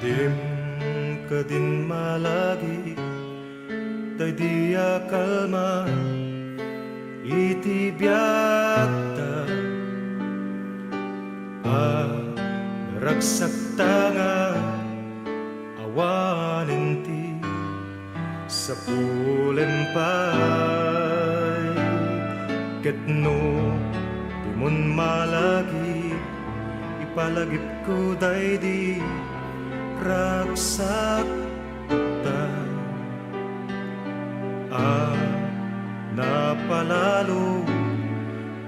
Dim ka din malagi, tay dia kalma, iti biagta. Ragsak tanga, awanin ti sa pulempay. Ketno, di mon malagi, ipalagip ko day di ragsak ta. Napalalo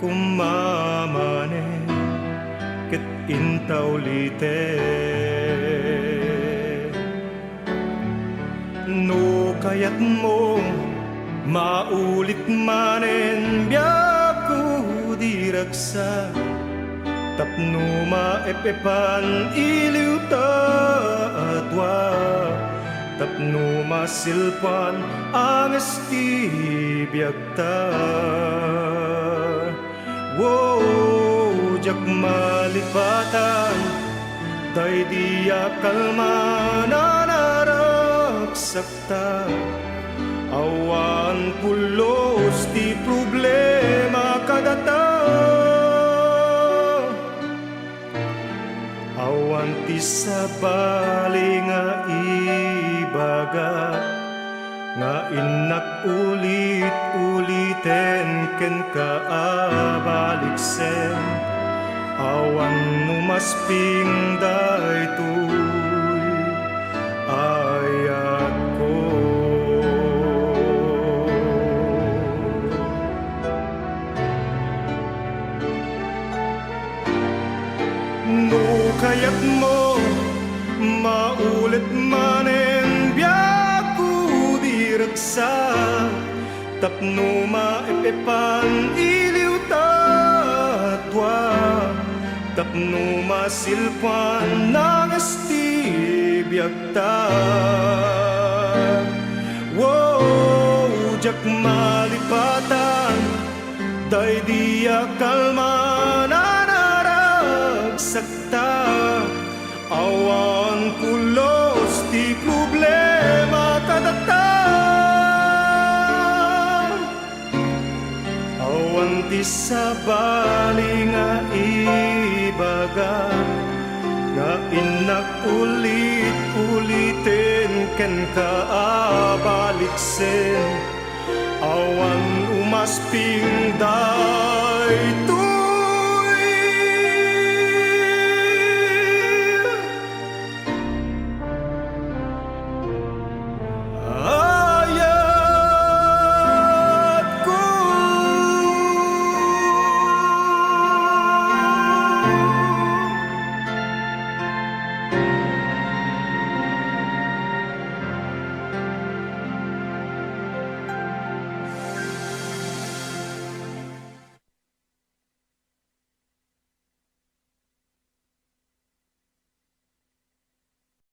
kumamane ket intawlite. No kayat mo maulit manen biyak ko di ragsak, tapno maepepan iliw ta atwa, tapno masilpan ang estibiyag ta. Wow, jak malipatan, day diya kalma na naragsak ta. Awan pulos di problema kadata, awan ti sabali nga ibaga, nga inak ulit-uliten ken kaabaliksen. Awan numasping daytoy ayat ko. No kayat mo maulit manen biyak ko di ragsak, tapno maepepan iliw ta atwa, tapno masilpan ng estibiyag ta. Wow, jak malipatan, day diya kalma na naragsak ta. Awan pulos di problema kadata, awan ti sabali nga ibaga, nga inak ulit-uliten ken kaabaliksen. Awan umasping daytoy